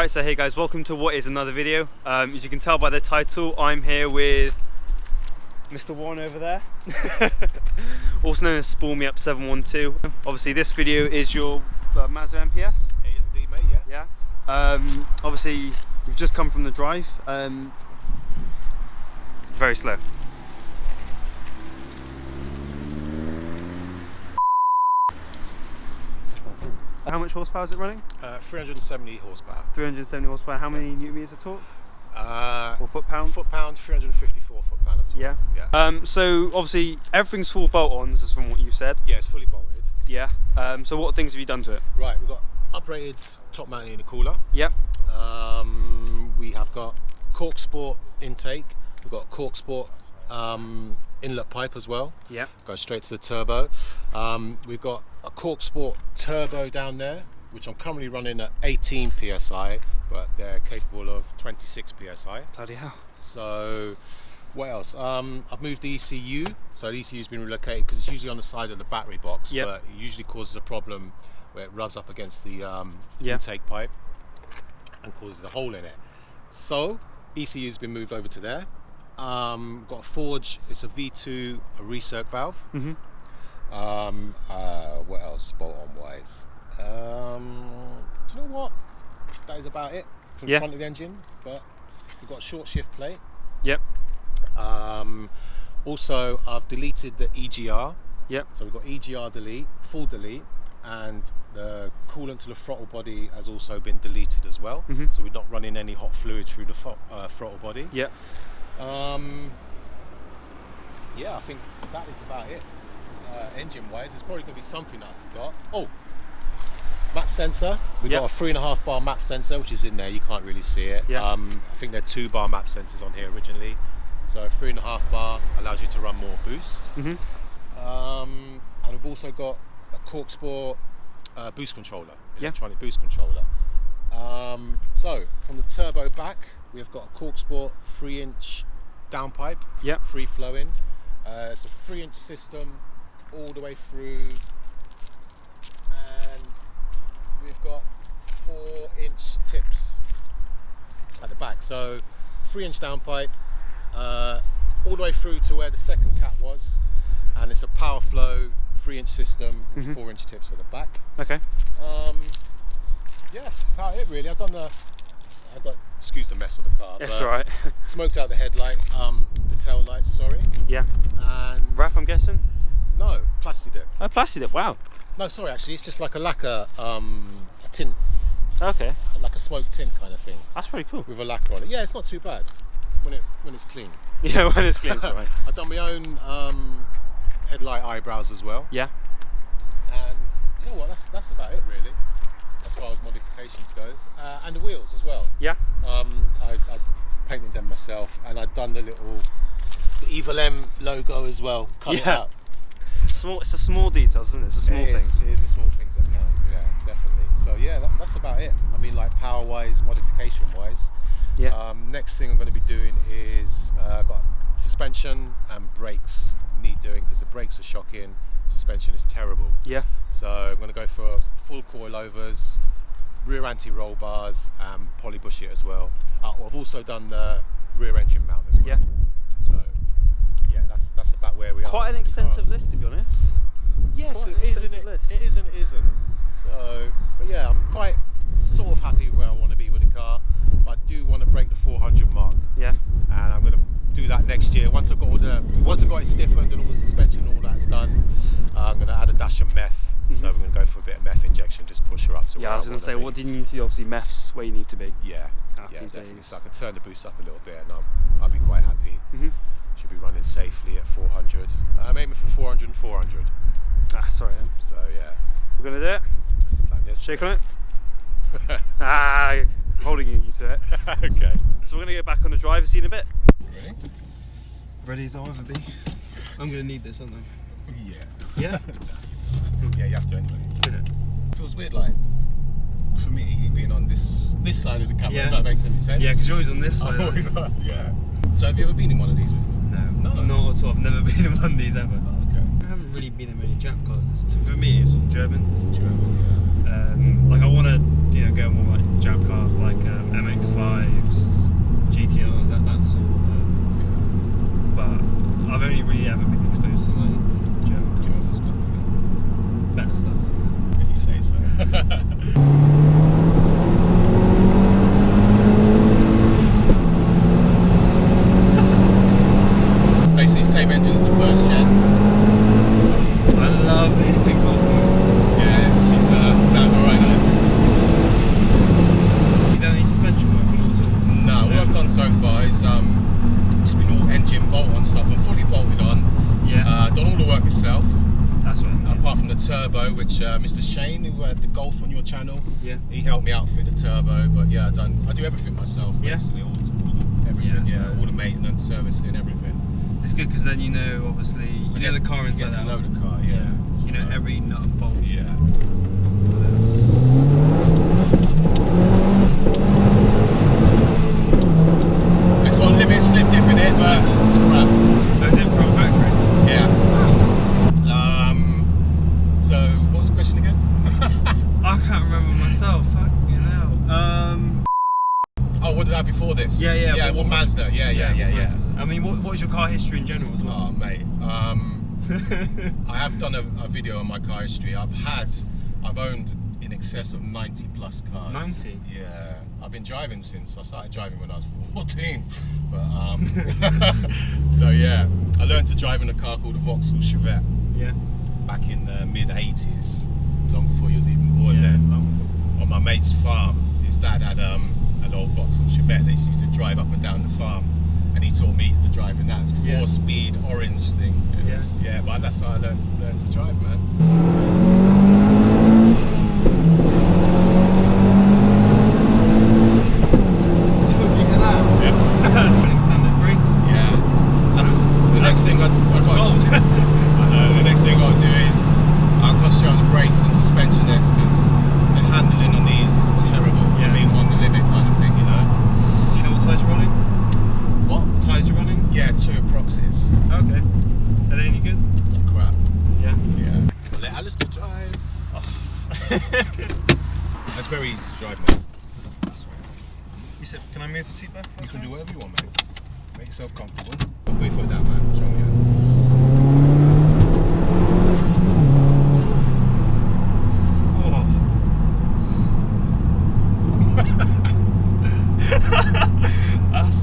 Right, so hey guys, welcome to what is another video. As you can tell by the title, I'm here with Mr. Warren over there, also known as Spoolmeup712. Obviously this video is your Mazda MPS. It is indeed, mate, yeah. Yeah. Obviously we've just come from the drive. Very slow. How much horsepower is it running? 370 horsepower. 370 horsepower. How many newton meters of torque? Or foot-pound? Foot-pound, 354 foot-pound of torque. Yeah. Yeah. So obviously everything's full bolt-ons, as from what you said. Yeah, it's fully bolted. Yeah. So what things have you done to it? Right, we've got uprated top mounting intercooler. Yep. We have got Cork Sport intake. We've got Cork Sport inlet pipe as well. Yeah. Goes straight to the turbo. We've got a Cork Sport turbo down there, which I'm currently running at 18 psi, but they're capable of 26 psi. Bloody hell. So what else? I've moved the ECU, so the ECU's been relocated because it's usually on the side of the battery box. Yep. But it usually causes a problem where it rubs up against the intake pipe and causes a hole in it. So ECU's been moved over to there. Got a forge, it's a V2, a recirc valve. Mm-hmm. What else bolt on wise? Do you know what? That is about it from the front of the engine, but we've got a short shift plate. Yep. Also I've deleted the EGR. Yep. So we've got EGR delete, full delete, and the coolant to the throttle body has also been deleted as well. Mm-hmm. So we're not running any hot fluids through the throttle body. Yep. Yeah, I think that is about it. Engine wise, there's probably going to be something that I forgot. Oh, map sensor. We've got a 3.5 bar map sensor, which is in there. You can't really see it. Yeah. I think there are 2 bar map sensors on here originally. So 3.5 bar allows you to run more boost. Mm-hmm. And we've also got a Cork Sport boost controller, electronic boost controller. So from the turbo back, we've got a Cork Sport 3-inch downpipe, free flowing. It's a 3-inch system all the way through, and we've got 4-inch tips at the back. So 3-inch downpipe all the way through to where the second cat was, and it's a power flow 3-inch system with 4-inch tips at the back. Okay. Yeah, that's about it really. Excuse the mess of the car. That's alright. Smoked out the headlight, the tail lights, sorry. Yeah. And Wrap, I'm guessing? No, plastic dip. Oh, plastic dip, wow. No, sorry, actually, it's just like a lacquer, a tint. Okay. Like a smoke tint kind of thing. That's pretty cool. With a lacquer on it. Yeah, it's not too bad when it's clean. Yeah, when it's clean, it's alright. I've done my own headlight eyebrows as well. Yeah. And you know what? That's about it really, as far as modifications goes. And the wheels as well. Yeah. I painted them myself, and I'd done the Evil M logo as well. Cut it out. It's a small details, isn't it? It's the small things. It is the small things that count. Yeah, definitely. So yeah, that's about it. I mean, like power-wise, modification-wise. Yeah. Next thing I'm going to be doing is got suspension and brakes need doing, because the brakes are shocking. Suspension is terrible. Yeah. So I'm going to go for full coilovers, rear anti-roll bars, and polybush it as well. I've also done the rear engine mount as well. Yeah. So yeah, that's about where we are. Quite an extensive list, to be honest. Yes, it is, isn't it? It is and it isn't. So, but yeah, I'm quite sort of happy where I want to be with the car. But I do want to break the 400 mark. Yeah. And I'm going to do that next year. Once I've got it stiffened and all the suspension and all that's done, I'm going to add a dash of meth. So we're going to go for a bit of meth injection, just push her up to where I was going to say, what do you need to do? Obviously, meth's where you need to be. Yeah, yeah, definitely. So I can turn the boost up a little bit, and I'll be quite happy. Should be running safely at 400. I'm aiming for 400 and 400. Ah, sorry. So yeah, we're going to do it. That's the plan. Yes. Shake on it. Holding you to it. Okay. So we're going to get back on the drive and see in a bit. Ready? Ready as I'll ever be. I'm going to need this, aren't I? Yeah. Yeah? Yeah, you have to anyway. It feels weird, like, for me, being on this side of the camera, if that makes any sense. Yeah, because you're always on this side. I'm always on, yeah. So have you ever been in one of these before? No. Not at all. I've never been in one of these ever. Oh, okay. haven't really been in many Jap cars. For me, it's all German. German, like I want to, you know, go more like Jap cars, like MX-5s, GTRs, that sort. But I've only really ever been exposed to like German cars. stuff. Better stuff. If you say so. Basically, same engine as the first gen. I love these exhaust noise. Yeah, she's sounds alright, doesn't it? You done any suspension work on it at all? No, all I've done so far is it's been all engine bolt-on stuff. I'm fully bolted on. Yeah. Done all the work myself. That's what I mean. Apart from the turbo, which Mr. Shane, who had the Golf on your channel, yeah, he helped me outfit the turbo. But yeah, I do everything myself. Yeah. Basically, everything. Yeah, All the maintenance, servicing, everything. it's good because then you know, obviously, you know the car inside out. You get to know the car, yeah. You know every nut and bolt. Yeah. It's got a limited slip diff in it, but it's crap. Oh, is it from factory? Yeah. So what's the question again? I can't remember myself. Fucking hell. Oh, what did I have before this? Yeah. Yeah, well, Mazda. Yeah. I mean, what is your car history in general as well? Oh, mate. I have done a video on my car history. I've owned in excess of 90 plus cars. 90? Yeah. I've been driving since I started driving when I was 14. But so yeah, I learned to drive in a car called a Vauxhall Chevette. Yeah. Back in the mid 80s, long before you was even born. Then on my mate's farm, his dad had an old Vauxhall Chevette. They used to drive up and down the farm, and he taught me to drive in that. It's a 4-speed orange thing. Yeah, but that's how I learned to drive, man. Running standard brakes. Yeah, that's the next thing I know. The next thing I got to do is I'll concentrate on the brakes and suspension because the handling on these is terrible. Yeah. I mean, on the limit kind of thing, you know. Do you know what tyres you're running? What? Tyres you're running? Yeah, 2 Proxys. Okay. Are they any good? Oh, crap. Yeah. But let Alistair drive. Oh. That's very easy to drive, mate. You said, can I move the seat back? You can do whatever you want, mate. Make yourself comfortable. Put your foot down, man. What's wrong with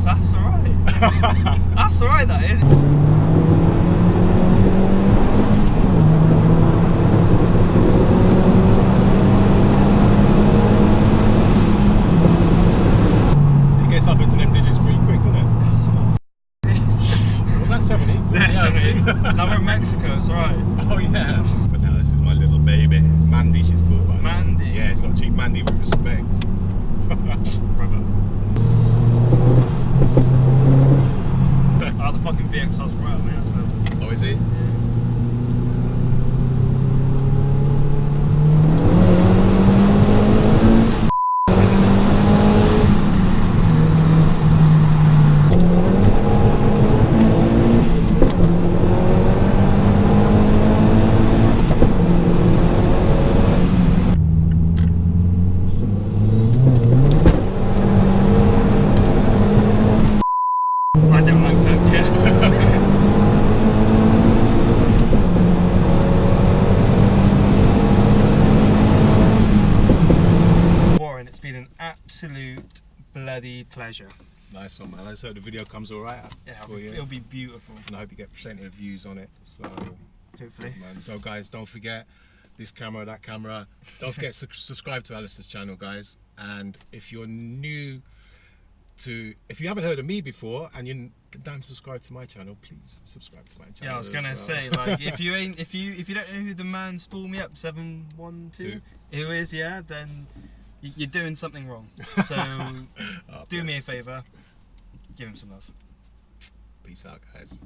That's alright. That's alright, that is. So he gets up into them digits pretty quick, doesn't it? Was that 70? Yeah, see? Now we're in Mexico, it's alright. Oh yeah. But now this is my little baby. Mandy, she's called by. Mandy? Yeah, he's got to treat Mandy with respect. Brother. Oh, the fucking VXR's right on me, that's no. Oh, is it? Absolute bloody pleasure. Nice one, man. Let's hope the video comes alright for you. It'll be beautiful. And I hope you get plenty of views on it. So, hopefully. Man. So guys, don't forget this camera, that camera. Don't forget to subscribe to Alistair's channel, guys. And if you're new to, if you haven't heard of me before and you don't subscribe to my channel, please subscribe to my channel. Yeah, I was gonna say, like, if you don't know who the man Spoolmeup712 who is, yeah, then you're doing something wrong. So do me a favour, give him some love. Peace out, guys.